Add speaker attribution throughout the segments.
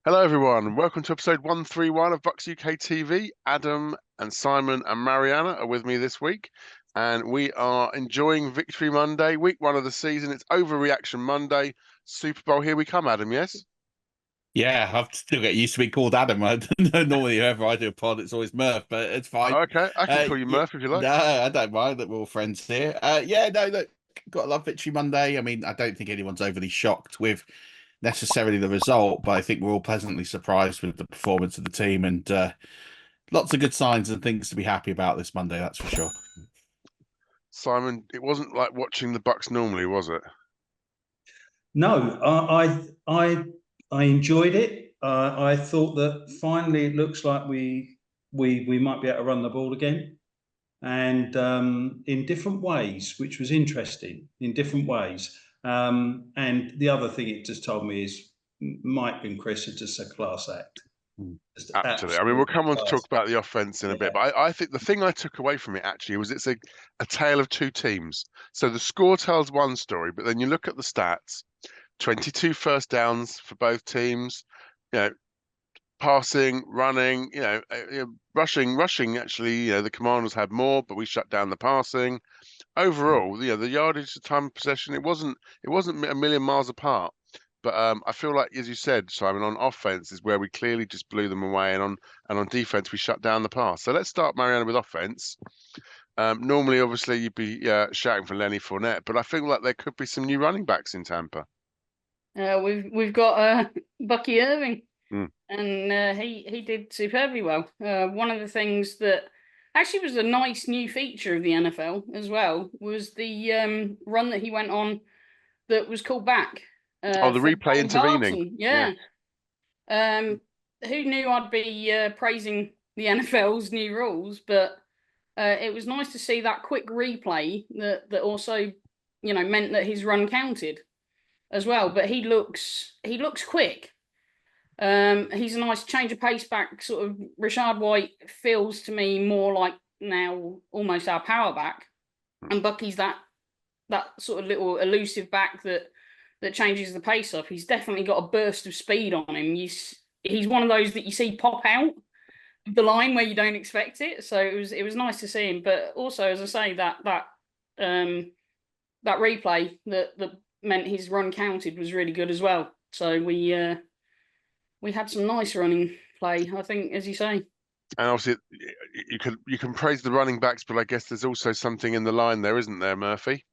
Speaker 1: Hello, everyone, and welcome to episode 131 of Bucs UK TV. Adam and Simon and Marianna are with me this week, and we are enjoying Victory Monday, week one of the season. It's Overreaction Monday, Super Bowl. Here we come, Adam, yes?
Speaker 2: Yeah, I have to still get used to being called Adam. I don't know, normally, whoever I do a pod, it's always Murf, but it's fine.
Speaker 1: Okay, I can call you
Speaker 2: Yeah,
Speaker 1: Murf if you like.
Speaker 2: no, I don't mind that we're all friends here. Yeah, no, look, got to love Victory Monday. I mean, I don't think anyone's overly shocked with necessarily the result, but I think we're all pleasantly surprised with the performance of the team and lots of good signs and things to be happy about this Monday, that's for sure.
Speaker 1: Simon, it wasn't like watching the Bucs normally, was it?
Speaker 3: No, I enjoyed it. I thought that finally it looks like we might be able to run the ball again, and in different ways, which was interesting. In different ways, and the other thing it just told me is Mike and Chris are just a class act.
Speaker 2: Mm.
Speaker 3: Just
Speaker 1: Absolutely. I mean, we'll
Speaker 3: absolutely
Speaker 1: come on to
Speaker 3: class.
Speaker 1: talk about the offense in a bit,
Speaker 3: Yeah.
Speaker 1: but I think the thing I took away from it actually was it's a tale of two teams. So the score tells one story, but then you look at the stats. 22 first downs for both teams, you know, passing, running, rushing. Actually, the Commanders had more, but we shut down the passing. Overall, the yardage, the time of possession, it wasn't a million miles apart. But I feel like, as you said, Simon, on offense is where we clearly just blew them away, and on defense we shut down the pass. So let's start, Mariana, with offense. Normally, obviously, you'd be shouting for Lenny Fournette, but I feel like there could be some new running backs in Tampa.
Speaker 4: We've got Bucky Irving,
Speaker 1: Mm.
Speaker 4: and he did superbly well. One of the things that actually was a nice new feature of the NFL as well was the run that he went on that was called back
Speaker 1: Oh, the
Speaker 4: for
Speaker 1: replay
Speaker 4: Danny
Speaker 1: intervening.
Speaker 4: Barton.
Speaker 1: Yeah.
Speaker 4: Yeah. Who knew I'd be praising the NFL's new rules, but it was nice to see that quick replay that also meant that his run counted as well. But he looks quick. He's a nice change of pace back. Sort of Rashad White feels to me more like now almost our power back, and Bucky's that sort of little elusive back that changes the pace up. He's definitely got a burst of speed on him. He's one of those that you see pop out of the line where you don't expect it. So it was nice to see him. But also, as I say, that replay that meant his run counted was really good as well. So we had some nice running play, I think, as you say.
Speaker 1: And obviously, you can praise the running backs, but I guess there's also something in the line there, isn't there, Murphy?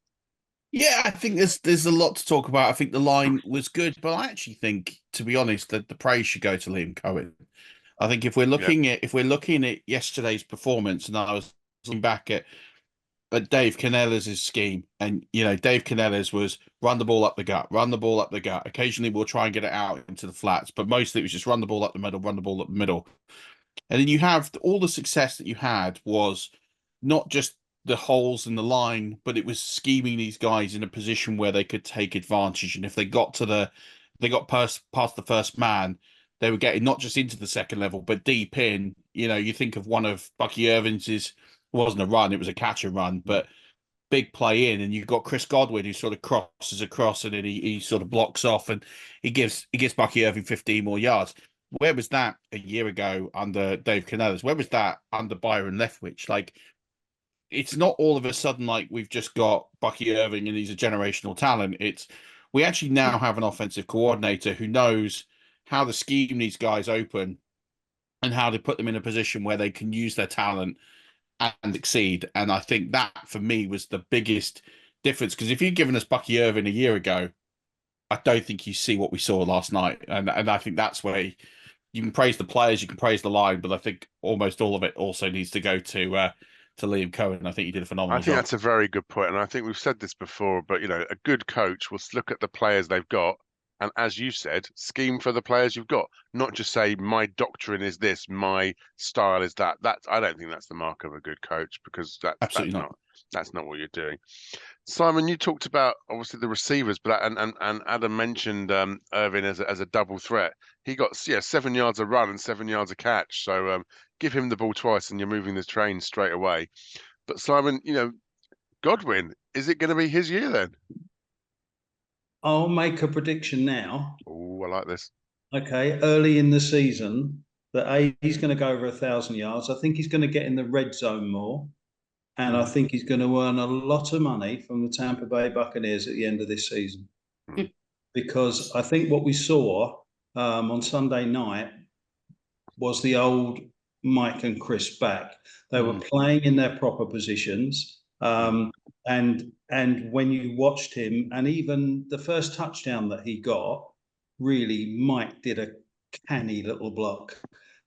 Speaker 2: Yeah, I think there's a lot to talk about. I think the line was good, but I actually think, to be honest, that the praise should go to Liam Cohen. I think
Speaker 1: Yeah.
Speaker 2: if we're looking at yesterday's performance, and I was looking back at Dave Canellas' scheme, and Dave Canellas was run the ball up the gut, run the ball up the gut. Occasionally we'll try and get it out into the flats, but mostly it was just run the ball up the middle, run the ball up the middle. And then you have all the success that you had was not just the holes in the line, but it was scheming these guys in a position where they could take advantage. And if they got past the first man, they were getting not just into the second level, but deep in. You think of one of Bucky Irvings's, it wasn't a run, it was a catch and run, but big play in, and you've got Chris Godwin who sort of crosses across and then he sort of blocks off and he gives Bucky Irving 15 more yards. Where was that a year ago under Dave Canellas? Where was that under Byron Leftwich? Like, it's not all of a sudden like we've just got Bucky Irving and he's a generational talent. We actually now have an offensive coordinator who knows how to scheme these guys open and how to put them in a position where they can use their talent and exceed. And I think that for me was the biggest difference. Because if you'd given us Bucky Irving a year ago, I don't think you see what we saw last night. And I think that's where you can praise the players, you can praise the line, but I think almost all of it also needs to go to Liam Cohen. I think he did a
Speaker 1: I
Speaker 2: phenomenal
Speaker 1: think
Speaker 2: job.
Speaker 1: that's a very good point, and I think we've said this before, but a good coach will look at the players they've got, and as you said, scheme for the players you've got, not just say my doctrine is this, my style is that. I don't think that's the mark of a good coach because that's
Speaker 2: Absolutely
Speaker 1: that's
Speaker 2: not.
Speaker 1: not that's not what you're doing. Simon, you talked about obviously the receivers, but and Adam mentioned Irvin as a double threat. He got 7 yards a run and 7 yards a catch, so give him the ball twice and you're moving the train straight away. But Simon, Godwin, is it going to be his year then?
Speaker 3: I'll make a prediction now.
Speaker 1: Oh, I like this.
Speaker 3: okay, early in the season that he's going to go over 1,000 yards. I think he's going to get in the red zone more. And I think he's going to earn a lot of money from the Tampa Bay Buccaneers at the end of this season. Because I think what we saw on Sunday night was the old Mike and Chris back. They were playing in their proper positions. And when you watched him, and even the first touchdown that he got, really, Mike did a canny little block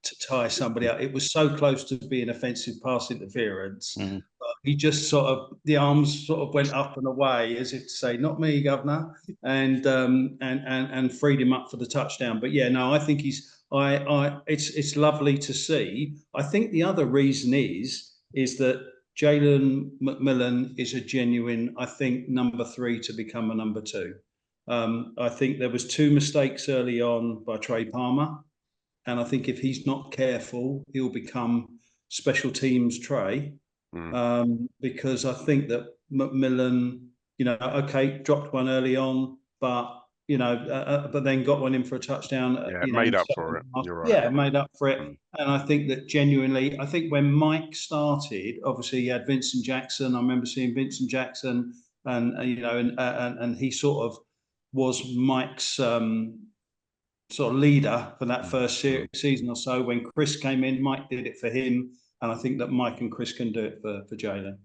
Speaker 3: to tie somebody up. It was so close to being offensive pass interference. But he just sort of, the arms sort of went up and away as if to say, "Not me, governor," and freed him up for the touchdown. But yeah, no, I think it's lovely to see. I think the other reason is that Jalen McMillan is a genuine, I think, number 3 to become a number 2. I think there was 2 mistakes early on by Trey Palmer. And I think if he's not careful, he'll become special teams Trey. Because I think that McMillan, okay, dropped one early on, but but then got one in for a touchdown.
Speaker 1: Yeah, made up for it. You're right.
Speaker 3: Yeah, made up for it. And I think that genuinely, I think when Mike started, obviously he had Vincent Jackson. I remember seeing Vincent Jackson, and he sort of was Mike's sort of leader for that first season or so. When Chris came in, Mike did it for him, and I think that Mike and Chris can do it for Jalen.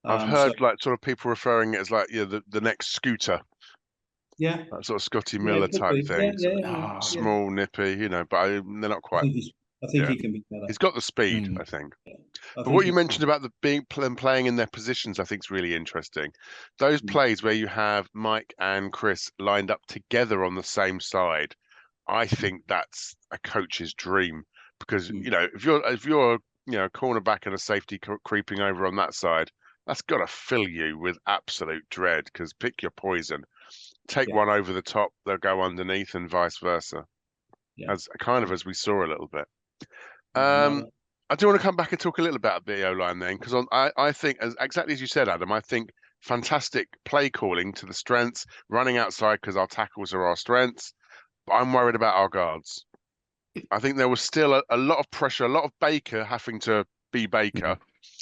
Speaker 1: I've heard like sort of people referring it as like the next Scooter.
Speaker 3: Yeah,
Speaker 1: that sort of Scotty Miller type thing. Small, nippy, but they're not quite.
Speaker 3: I think he can be better.
Speaker 1: He's got the speed, I think. But what you mentioned about the playing in their positions, I think is really interesting. Those plays where you have Mike and Chris lined up together on the same side, I think that's a coach's dream, because if you're a cornerback and a safety creeping over on that side, that's got to fill you with absolute dread, because pick your poison. Take one over the top, they'll go underneath, and vice versa. As we saw a little bit. I do want to come back and talk a little about the O-line then, because I think, exactly as you said, Adam, I think fantastic play calling to the strengths, running outside because our tackles are our strengths. But I'm worried about our guards. I think there was still a lot of pressure, a lot of Baker having to be Baker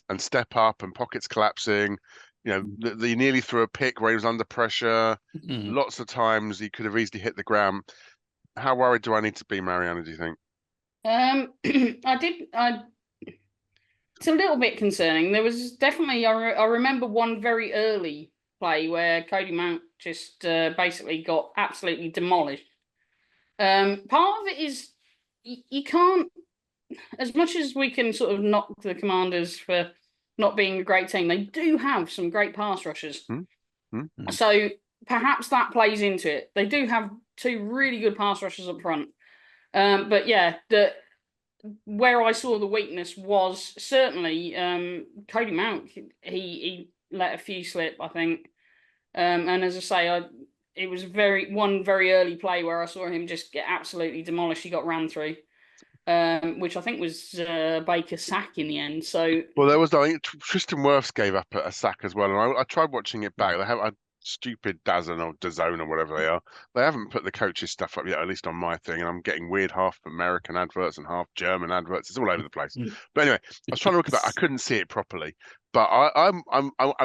Speaker 1: and step up, and pockets collapsing. They nearly threw a pick where he was under pressure. Lots of times he could have easily hit the ground. How worried do I need to be, Marianna, do you think?
Speaker 4: It's a little bit concerning. There was definitely, I remember one very early play where Cody Mount just basically got absolutely demolished. Part of it is you can't, as much as we can sort of knock the Commanders for not being a great team, they do have some great pass rushers. So perhaps that plays into it. They do have 2 really good pass rushers up front. But yeah, where I saw the weakness was certainly Cody Mount. He let a few slip, I think. And as I say, it was one very early play where I saw him just get absolutely demolished. He got ran through, which I think was Baker's sack in the end. So
Speaker 1: there was, I think Tristan Wirfs gave up a sack as well, and I tried watching it back. They have stupid DAZN or DAZN or whatever they are. They haven't put the coaches stuff up yet, at least on my thing, and I'm getting weird half American adverts and half German adverts. It's all over the place. But anyway, I was trying to look at that. I couldn't see it properly, but I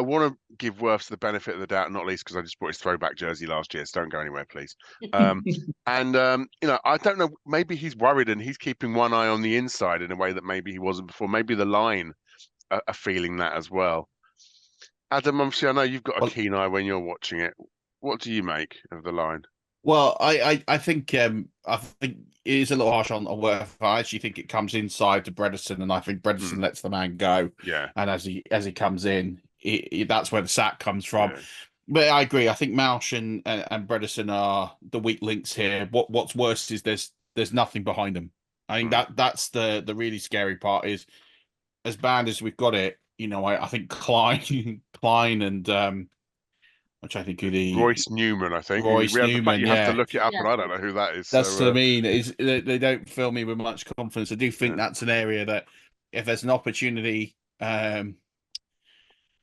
Speaker 1: want to give Wirfs the benefit of the doubt, not least because I just bought his throwback jersey last year. So don't go anywhere, please. I don't know. Maybe he's worried and he's keeping one eye on the inside in a way that maybe he wasn't before. Maybe the line are feeling that as well. Adam, obviously, I know you've got a keen eye when you're watching it. What do you make of the line?
Speaker 2: Well, I think it is a little harsh on Wirf. I actually think it comes inside to Bredesen, and I think Bredesen lets the man go.
Speaker 1: Yeah.
Speaker 2: And as he comes in, that's where the sack comes from.
Speaker 1: Yeah.
Speaker 2: But I agree. I think Mausch and Bredesen are the weak links here. What's worse is there's nothing behind them. I think that's the really scary part. Is as bad as we've got it. I think Klein and which I think the
Speaker 1: Royce Newman. I think
Speaker 2: Newman.
Speaker 1: You have to look it up, and I don't know who that is.
Speaker 2: That's what I mean. Is they don't fill me with much confidence. I do think that's an area that if there's an opportunity by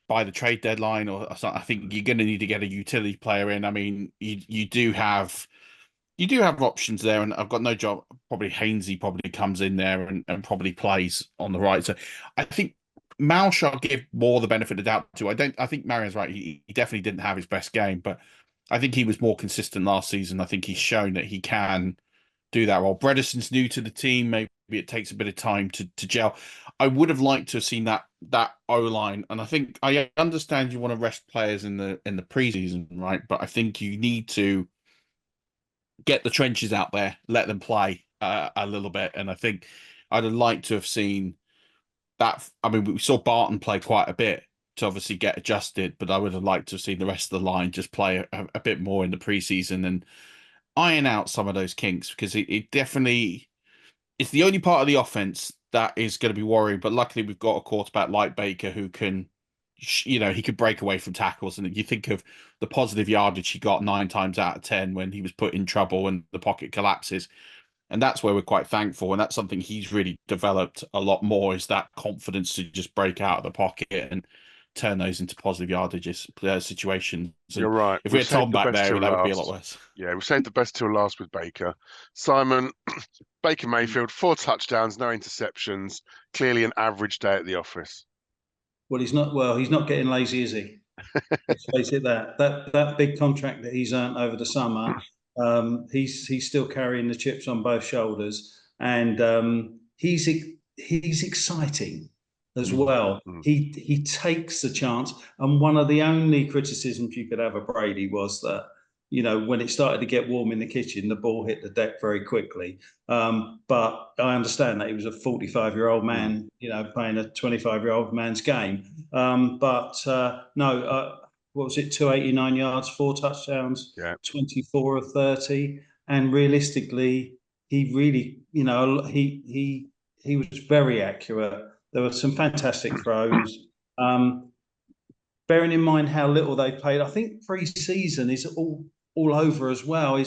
Speaker 2: the trade deadline or something, I think you're going to need to get a utility player in. I mean, you do have you do have options there, and I've got no job. Probably Hainsey probably comes in there and probably plays on the right. So I think Mauch I'll give more the benefit of the doubt to. I think Marion's right. He definitely didn't have his best game, but I think he was more consistent last season. I think he's shown that he can do that role. Bredeson's new to the team. Maybe it takes a bit of time to gel. I would have liked to have seen that O-line, and I think I understand you want to rest players in the preseason, right? But I think you need to get the trenches out there, let them play a little bit, and I think I'd have liked to have seen that. I mean, we saw Barton play quite a bit to obviously get adjusted, but I would have liked to have seen the rest of the line just play a bit more in the preseason and iron out some of those kinks, because it definitely, it's the only part of the offense that is going to be worrying. But luckily, we've got a quarterback like Baker who can, he could break away from tackles. And you think of the positive yardage he got 9 times out of 10 when he was put in trouble and the pocket collapses. And that's where we're quite thankful. And that's something he's really developed a lot more, is that confidence to just break out of the pocket and turn those into positive yardages situations.
Speaker 1: You're right.
Speaker 2: If we had Tom back there, that would be a lot worse.
Speaker 1: Yeah, we saved the best till last with Baker. Simon, Baker Mayfield, 4 touchdowns, no interceptions. Clearly an average day at the office.
Speaker 3: Well, he's not getting lazy, is he? Let's face it, that big contract that he's earned over the summer, he's still carrying the chips on both shoulders, and he's exciting as well. He takes the chance, and one of the only criticisms you could have of Brady was that, when it started to get warm in the kitchen, the ball hit the deck very quickly. But I understand that he was a 45-year-old man, playing a 25-year-old man's game. But no, what was it? 289 yards, 4 touchdowns, 24 of 30, and realistically, he really, he was very accurate. There were some fantastic throws. Bearing in mind how little they played, I think pre-season is all over as well.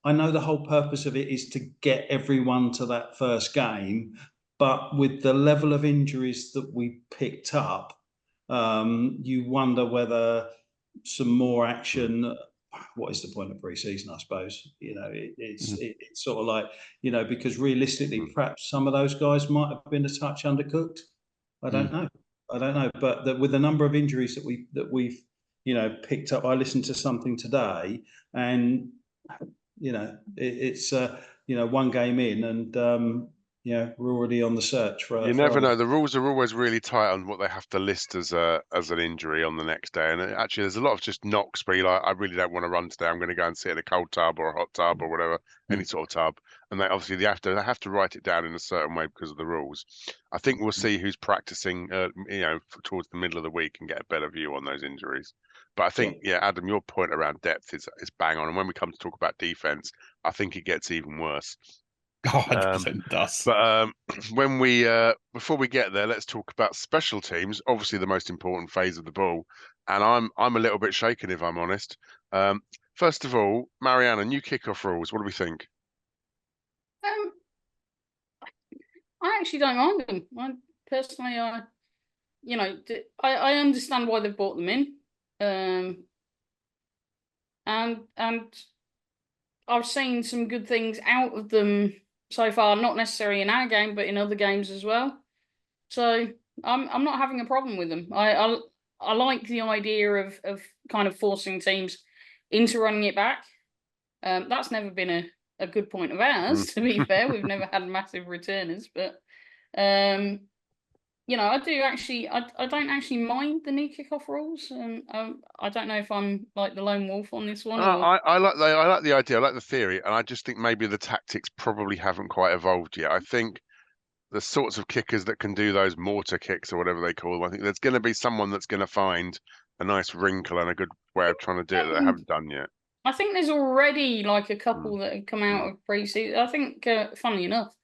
Speaker 3: I know the whole purpose of it is to get everyone to that first game, but with the level of injuries that we picked up, you wonder whether some more action. What is the point of pre-season? I suppose it's sort of like, because realistically, perhaps some of those guys might have been a touch undercooked. I don't know. But with the number of injuries that we've picked up, I listened to something today, and it's one game in, and we're already on the search for.
Speaker 1: You never know. The rules are always really tight on what they have to list as an injury on the next day, and actually, there's a lot of just knocks where you're like, I really don't want to run today. I'm going to go and sit in a cold tub or a hot tub or whatever, any sort of tub. And they have to write it down in a certain way because of the rules. I think we'll see who's practicing, towards the middle of the week and get a better view on those injuries. But I think, Adam, your point around depth is bang on. And when we come to talk about defense, I think it gets even worse.
Speaker 2: 100% does.
Speaker 1: But when before we get there, let's talk about special teams. Obviously, the most important phase of the ball, and I'm a little bit shaken, if I'm honest. First of all, Marianna, new kickoff rules. What do we think?
Speaker 4: I actually don't mind them. I understand why they've brought them in, and I've seen some good things out of them so far. Not necessarily in our game, but in other games as well. So I'm not having a problem with them. I like the idea of kind of forcing teams into running it back. That's never been a good point of ours, to be fair. We've never had massive returners, but I do actually. I don't actually mind the new kickoff rules. I don't know if I'm like the lone wolf on this one.
Speaker 1: I like the idea. I like the theory, and I just think maybe the tactics probably haven't quite evolved yet. I think the sorts of kickers that can do those mortar kicks or whatever they call them, I think there's going to be someone that's going to find a nice wrinkle and a good way of trying to do it that they haven't done yet.
Speaker 4: I think there's already like a couple that have come out of pre-season. I think, funnily enough,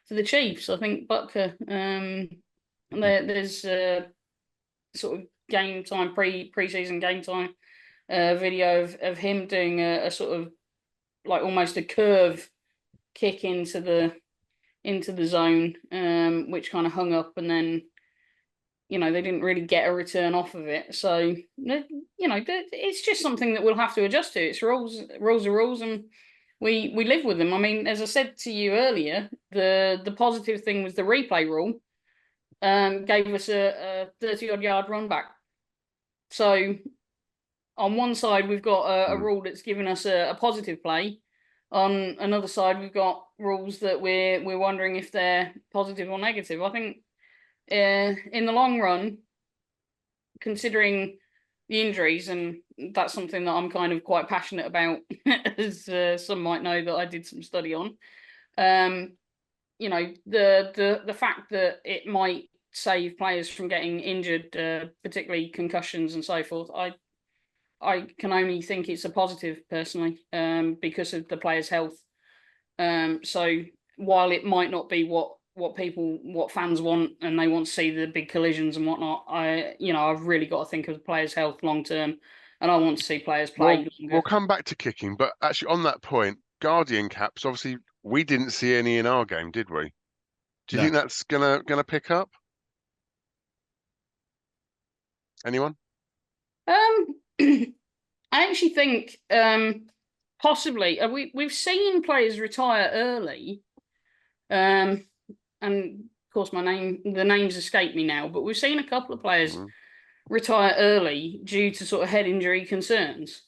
Speaker 4: for the Chiefs, I think Butker, there's sort of game time, pre-season game time video of him doing a sort of like almost a curve kick into the zone, which kind of hung up, and then they didn't really get a return off of it. So it's just something that we'll have to adjust to. It's rules are rules, and we live with them. I mean, as I said to you earlier, the positive thing was the replay rule gave us a 30-odd yard run back. So on one side, we've got a rule that's given us a positive play. On another side, we've got rules that we're wondering if they're positive or negative. I think in the long run, considering the injuries, and that's something that I'm kind of quite passionate about, as some might know that I did some study on. You know, the fact that it might save players from getting injured, particularly concussions and so forth, I can only think it's a positive personally, because of the players' health. So while it might not be what fans want, and they want to see the big collisions and whatnot, I've really got to think of the players' health long term, and I want to see players play longer.
Speaker 1: We'll come back to kicking, but actually on that point, Guardian caps, obviously we didn't see any in our game, did we? Do you think that's gonna pick up? Anyone?
Speaker 4: I actually think possibly we've seen players retire early, and of course the names escape me now, but we've seen a couple of players retire early due to sort of head injury concerns.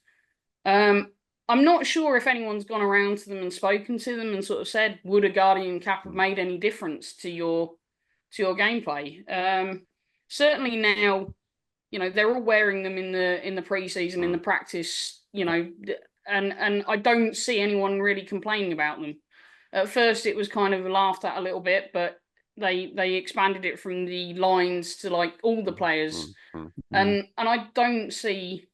Speaker 4: I'm not sure if anyone's gone around to them and spoken to them and sort of said, would a Guardian cap have made any difference to your gameplay? Certainly now, you know, they're all wearing them in the preseason, in the practice, you know, and I don't see anyone really complaining about them. At first, it was kind of laughed at a little bit, but they expanded it from the lines to like all the players, and I don't see,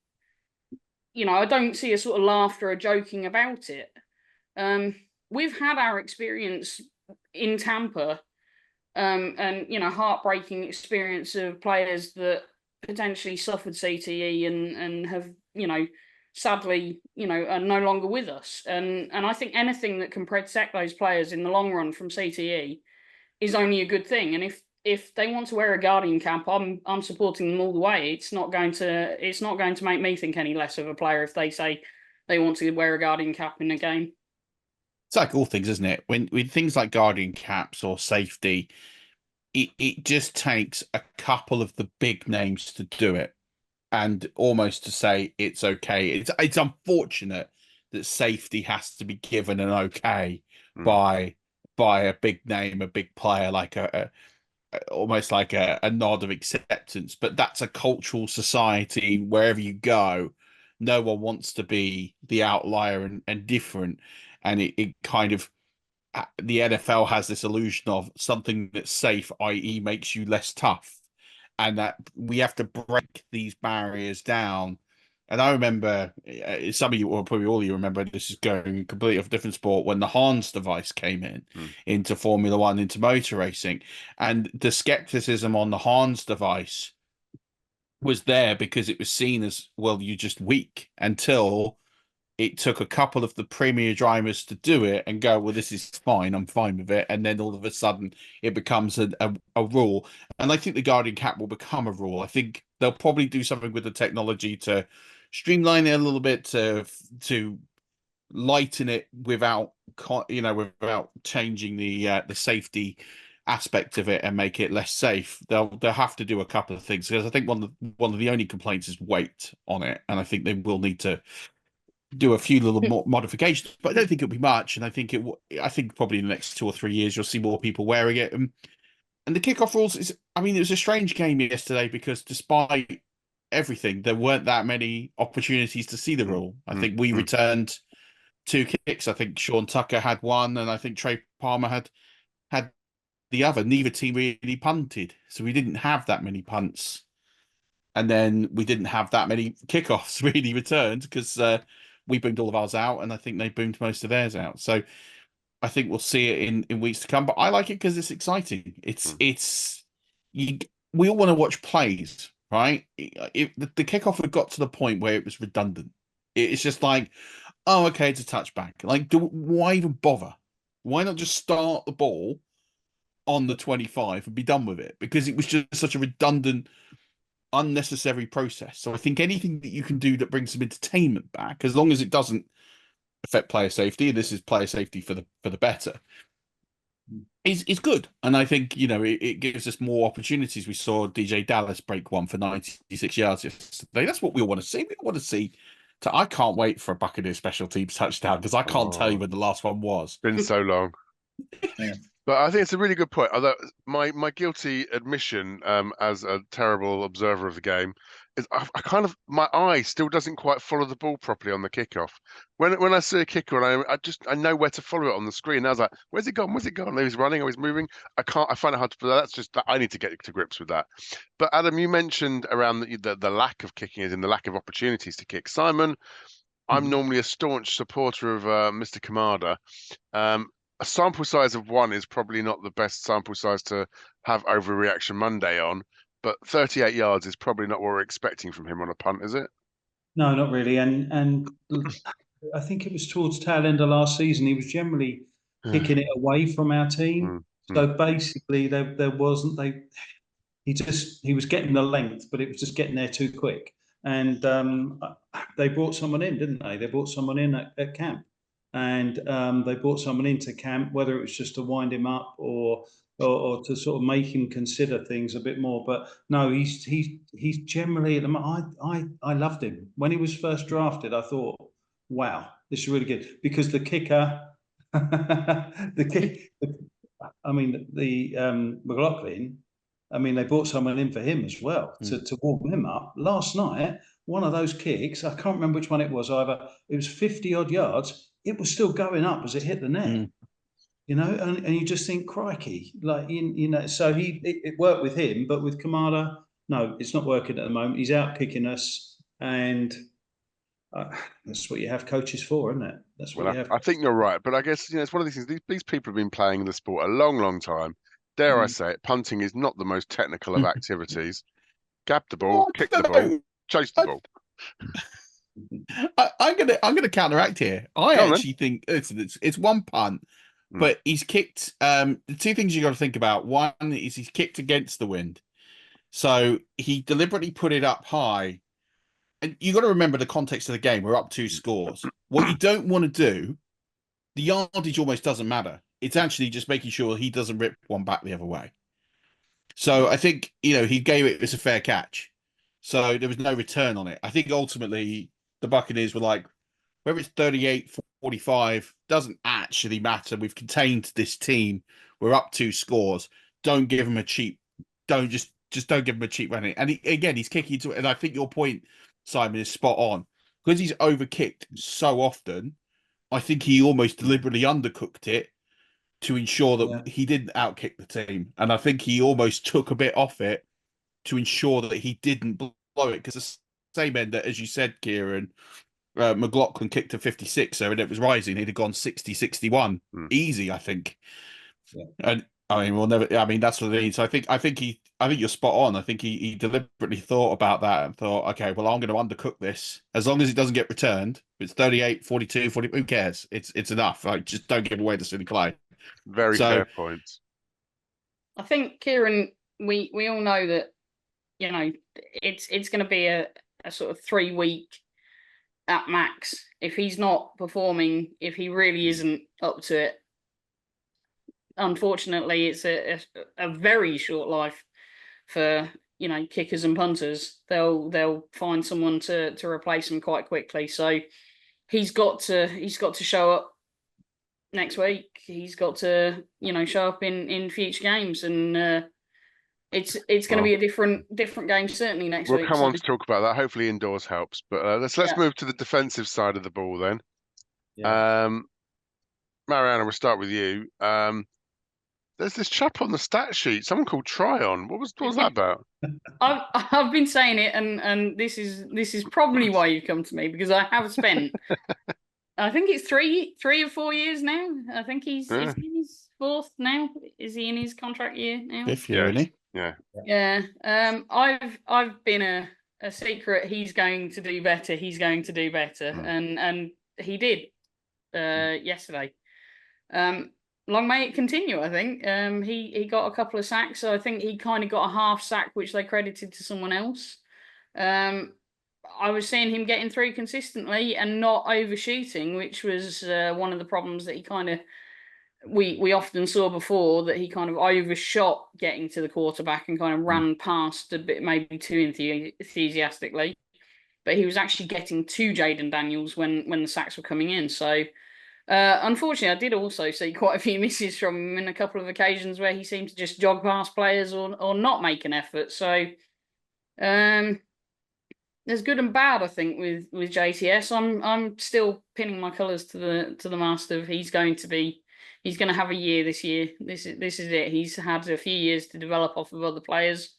Speaker 4: you know, I don't see a sort of laughter or joking about it. We've had our experience in Tampa, and you know, heartbreaking experience of players that potentially suffered CTE and have, you know, sadly, you know, are no longer with us. And I think anything that can protect those players in the long run from CTE is only a good thing. And if they want to wear a Guardian cap, I'm supporting them all the way. It's not going to make me think any less of a player if they say they want to wear a Guardian cap in a game.
Speaker 2: It's like all things, isn't it? When things like Guardian caps or safety, it just takes a couple of the big names to do it, and almost to say it's okay. It's unfortunate that safety has to be given an okay by a big name, a big player, like almost like a nod of acceptance. But that's a cultural society. Wherever you go, no one wants to be the outlier and different, and it kind of, the NFL has this illusion of something that's safe, i.e. makes you less tough, and that we have to break these barriers down. And I remember, some of you, or probably all of you remember, this is going completely off a different sport, when the Hans device came into Formula One, into motor racing, and the skepticism on the Hans device was there because it was seen as, well, you're just weak, until it took a couple of the premier drivers to do it and go, well, this is fine, I'm fine with it. And then all of a sudden it becomes a rule. And I think the Guardian cap will become a rule. I think they'll probably do something with the technology to streamline it a little bit, to lighten it without changing the safety aspect of it and make it less safe. They'll have to do a couple of things, because I think one of the only complaints is weight on it. And I think they will need to do a few little more modifications, but I don't think it'll be much. And I think probably in the next 2 or 3 years you'll see more people wearing it. And the kickoff rules it was a strange game yesterday, because despite everything, there weren't that many opportunities to see the rule. I think we returned 2 kicks. I think Sean Tucker had one, and I think Trey Palmer had the other. Neither team really punted, so we didn't have that many punts. And then we didn't have that many kickoffs really returned, because we boomed all of ours out, and I think they boomed most of theirs out. So I think we'll see it in weeks to come. But I like it because it's exciting. We all want to watch plays, right? The kickoff had got to the point where it was redundant. It's just like, oh, okay, it's a touchback. Like, why even bother? Why not just start the ball on the 25 and be done with it? Because it was just such a redundant, unnecessary process. So I think anything that you can do that brings some entertainment back, as long as it doesn't affect player safety. This is player safety for the better. Is good, and I think it gives us more opportunities. We saw DJ Dallas break one for 96 yards yesterday. That's what we want to see. We want to see. I can't wait for a Buccaneers special teams touchdown because I can't tell you when the last one was.
Speaker 1: Been so long.
Speaker 3: Yeah.
Speaker 1: But I think it's a really good point. Although my guilty admission, as a terrible observer of the game, is I kind of, my eye still doesn't quite follow the ball properly on the kickoff. When I see a kicker and I know where to follow it on the screen. I was like, where's it gone? Where's it gone? He's running or he's moving. I find it hard to. That's just that I need to get to grips with that. But Adam, you mentioned around the lack of kicking, is in the lack of opportunities to kick. Simon, I'm normally a staunch supporter of Mr. Kamada. A sample size of 1 is probably not the best sample size to have Overreaction Monday on, but 38 yards is probably not what we're expecting from him on a punt, is it?
Speaker 3: No, not really. And I think it was towards tail end of last season. He was generally kicking it away from our team. So basically, there wasn't he was getting the length, but it was just getting there too quick. And they brought someone in, didn't they? They brought someone in at camp. And they brought someone into camp, whether it was just to wind him up or to sort of make him consider things a bit more. But no, he's generally, I loved him when he was first drafted. I thought, wow, this is really good, because the kicker, McLaughlin. I mean, they brought someone in for him as well to warm him up. Last night, one of those kicks, I can't remember which one it was. Either it was 50-odd yards. It was still going up as it hit the net. And you just think, crikey, So it worked with him, but with Kamada, no, it's not working at the moment. He's out kicking us, and that's what you have coaches for, isn't it? That's what you have.
Speaker 1: I think you're right, but I guess it's one of these things. These people have been playing the sport a long, long time. Dare I say it, punting is not the most technical of activities. Gab the ball, kick the ball, chase the ball.
Speaker 2: I'm gonna counteract here. I actually think it's one punt, but he's kicked. The two things you got to think about. One is he's kicked against the wind, so he deliberately put it up high. And you got to remember the context of the game. We're up 2 scores. What you don't want to do, the yardage almost doesn't matter. It's actually just making sure he doesn't rip one back the other way. So I think he gave it as a fair catch. So there was no return on it. I think ultimately the Buccaneers were like, whether it's 38-45, doesn't actually matter. We've contained this team. We're up 2 scores. Don't give them a cheap. Don't just don't give them a cheap running. And he's kicking to it. And I think your point, Simon, is spot on, because he's overkicked so often. I think he almost deliberately undercooked it to ensure that he didn't outkick the team. And I think he almost took a bit off it to ensure that he didn't blow it. Because the same end that, as you said, Kieron, McLaughlin kicked a 56er and it was rising. He'd have gone 60-61. Easy, I think. Yeah. And I mean, we'll never. I mean, that's what it is. So I think you're spot on. I think he deliberately thought about that and thought, okay, well, I'm going to undercook this. As long as it doesn't get returned, it's 38, 42, 40. Who cares? It's enough. Like, just don't give away the silly play.
Speaker 1: Very fair points.
Speaker 4: I think, Kieron, we all know that it's going to be a sort of 3-week at max. If he's not performing, if he really isn't up to it, unfortunately, it's a very short life for kickers and punters. They'll find someone to replace him quite quickly. So he's got to show up next week. He's got to show up in future games, and it's going to be a different game certainly next week.
Speaker 1: We'll come on to talk about that. Hopefully indoors helps. But let's move to the defensive side of the ball then. Yeah. Marianna, we'll start with you. There's this chap on the stat sheet, someone called Tryon. What was that about?
Speaker 4: I've been saying it, and this is probably why you come to me, because I have spent I think it's 3 or 4 years now. I think he's in his 4th now. Is he in his contract year now?
Speaker 2: 5th year, isn't he?
Speaker 4: Yeah. Yeah. I've been a secret. He's going to do better. He's going to do better, and he did yesterday. Long may it continue, I think. He got a couple of sacks, so I think he kind of got a half sack, which they credited to someone else. I was seeing him getting through consistently and not overshooting, which was one of the problems that he kind of we often saw before, that he kind of overshot getting to the quarterback and kind of ran past a bit, maybe too enthusiastically. But he was actually getting to Jaden Daniels when the sacks were coming in. So unfortunately, I did also see quite a few misses from him in a couple of occasions where he seemed to just jog past players or not make an effort. So there's good and bad, I think, with JTS. I'm still pinning my colours to the mast of he's going to have a year this year. This is it. He's had a few years to develop off of other players,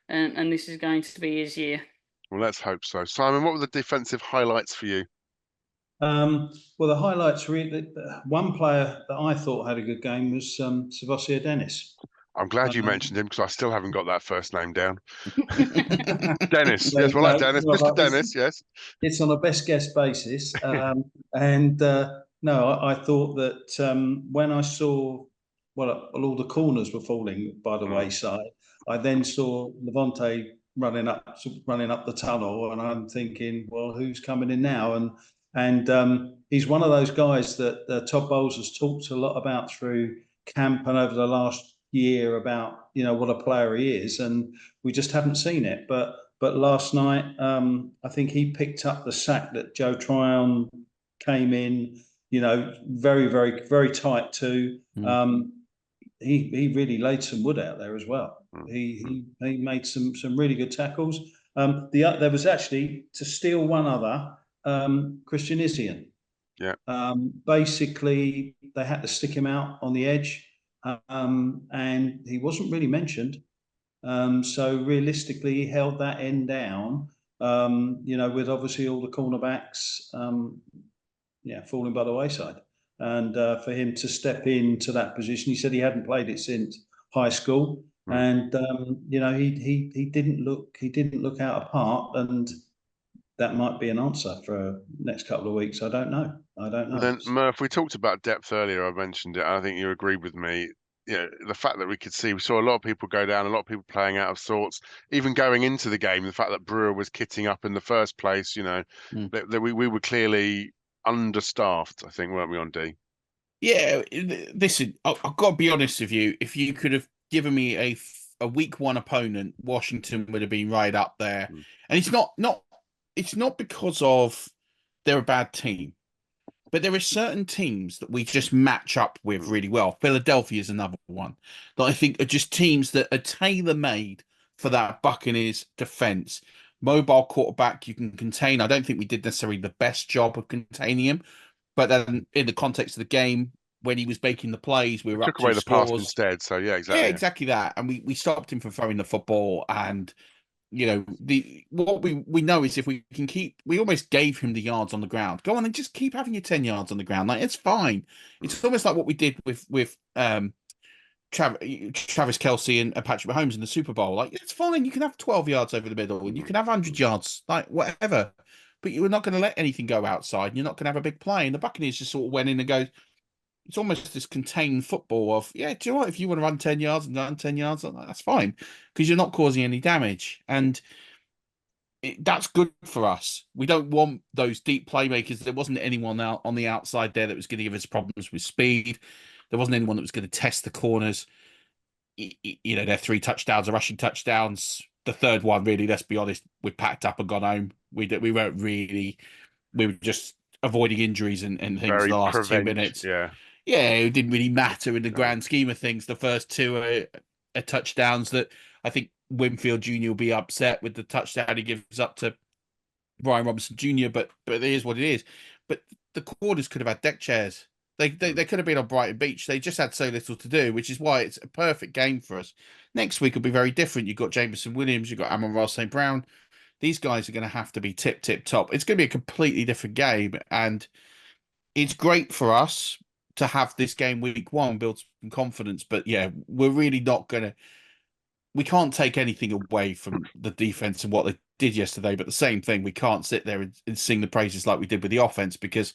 Speaker 4: and this is going to be his year.
Speaker 1: Well, let's hope so. Simon, what were the defensive highlights for you?
Speaker 3: Well, the highlights were one player that I thought had a good game was Savour Dennis.
Speaker 1: I'm glad you mentioned him because I still haven't got that first name down. Dennis, yes, well, like Dennis, Mr. Dennis, yes.
Speaker 3: It's on a best guess basis, and no, I thought that when I saw all the corners were falling by the wayside, I then saw Levante running up the tunnel, and I'm thinking, well, who's coming in now? And he's one of those guys that Todd Bowles has talked a lot about through camp and over the last year about, what a player he is, and we just haven't seen it. But last night, I think he picked up the sack that Joe Tryon came in, very, very, very tight too. He really laid some wood out there as well. He made some really good tackles. There was actually, to steal one other, Christian Isian.
Speaker 1: Yeah.
Speaker 3: Basically, they had to stick him out on the edge, and he wasn't really mentioned. So realistically, he held that end down. With obviously all the cornerbacks, falling by the wayside, and for him to step into that position, he said he hadn't played it since high school, and he didn't look out of part, and that might be an answer for next couple of weeks. I don't know.
Speaker 1: And then Murf, we talked about depth earlier. I mentioned it. I think you agreed with me. The fact that we saw a lot of people go down, a lot of people playing out of sorts. Even going into the game, the fact that Brewer was kitting up in the first place, that we were clearly understaffed, I think, weren't we, on D?
Speaker 2: Yeah, listen, I've got to be honest with you. If you could have given me a week one opponent, Washington would have been right up there. And it's not because of they're a bad team, but there are certain teams that we just match up with really well. Philadelphia is another one that I think are just teams that are tailor-made for that Buccaneers defense. Mobile quarterback you can contain. I don't think we did necessarily the best job of containing him, but then in the context of the game, when he was making the plays, we were
Speaker 1: took
Speaker 2: up
Speaker 1: away
Speaker 2: to
Speaker 1: the pass instead. So yeah, exactly.
Speaker 2: Yeah, exactly that. And we stopped him from throwing the football. And what we know is if we can we almost gave him the yards on the ground. Go on and just keep having your 10 yards on the ground. Like, it's fine. It's almost like what we did with Travis Kelce and Patrick Mahomes in the Super Bowl. Like, it's fine. You can have 12 yards over the middle and you can have 100 yards, like whatever. But you're not going to let anything go outside. And you're not going to have a big play. And the Buccaneers just sort of went in and go. It's almost this contained football of, do you know what? If you want to run 10 yards and run 10 yards, that's fine, because you're not causing any damage. And that's good for us. We don't want those deep playmakers. There wasn't anyone out on the outside there that was going to give us problems with speed. There wasn't anyone that was going to test the corners. Their 3 touchdowns are rushing touchdowns. The third one, really, let's be honest, we packed up and gone home. We were just avoiding injuries and things
Speaker 1: Very
Speaker 2: the last 2 minutes. Yeah, it didn't really matter in the grand scheme of things. The first 2 are touchdowns that I think Winfield Jr. will be upset with the touchdown he gives up to Brian Robinson Jr., but it is what it is. But the quarters could have had deck chairs. They could have been on Brighton Beach. They just had so little to do, which is why it's a perfect game for us. Next week will be very different. You've got Jameson Williams, you've got Amon-Ra St. Brown. These guys are going to have to be tip top. It's going to be a completely different game, and it's great for us to have this game week one, build some confidence. But yeah, we're really not going to. We can't take anything away from the defense and what they did yesterday. But the same thing, we can't sit there and sing the praises like we did with the offense, because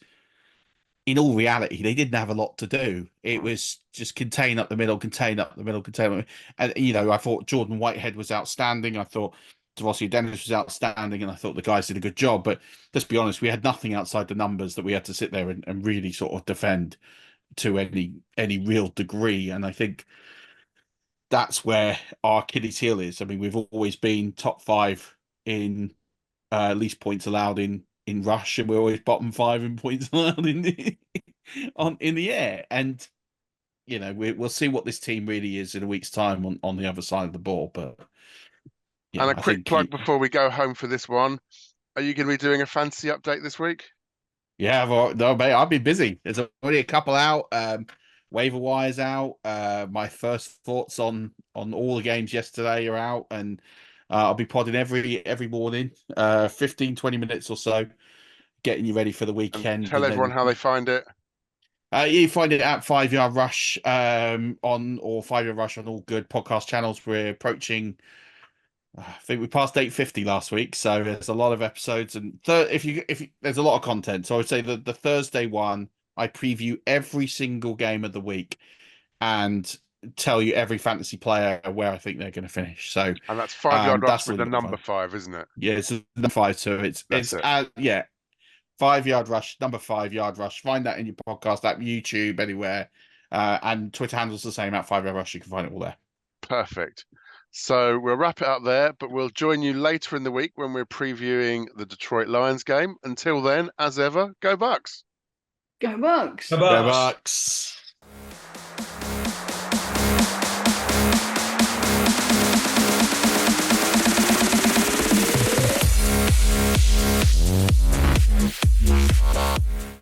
Speaker 2: in all reality, they didn't have a lot to do. It was just contain up the middle. And I thought Jordan Whitehead was outstanding. I thought Devossi Dennis was outstanding, and I thought the guys did a good job. But let's be honest, we had nothing outside the numbers that we had to sit there and really sort of defend to any real degree. And I think that's where our Achilles heel is. I mean, we've always been top 5 in least points allowed in rush, and we're always bottom 5 in points allowed in the air. And you know, we'll see what this team really is in a week's time on the other side of the ball. But yeah,
Speaker 1: and a quick plug before we go home for this one: are you going to be doing a fantasy update this week?
Speaker 2: Yeah, no, mate, I've been busy. There's already a couple out. Waiver wires out. My first thoughts on all the games yesterday are out, and I'll be podding every morning, 15-20 minutes or so, getting you ready for the weekend.
Speaker 1: And tell everyone how they find it.
Speaker 2: You find it at 5 Yard Rush or 5 Yard Rush on all good podcast channels. We're approaching, I think we passed 850 last week, so there's a lot of episodes. And if you there's a lot of content, so I would say the Thursday one, I preview every single game of the week and tell you every fantasy player where I think they're going to finish. So,
Speaker 1: and that's 5 Yard Rush with the number 5, isn't it?
Speaker 2: Yeah, it's number 5. So it's yeah. 5 Yard Rush, number 5 Yard Rush. Find that in your podcast app, YouTube, anywhere. And Twitter handles the same at 5 Yard Rush. You can find it all there.
Speaker 1: Perfect. So we'll wrap it up there, but we'll join you later in the week when we're previewing the Detroit Lions game. Until then, as ever, go Bucs.
Speaker 4: Go Bucs.
Speaker 3: Go
Speaker 2: Go
Speaker 3: Bucs.
Speaker 2: Bucs.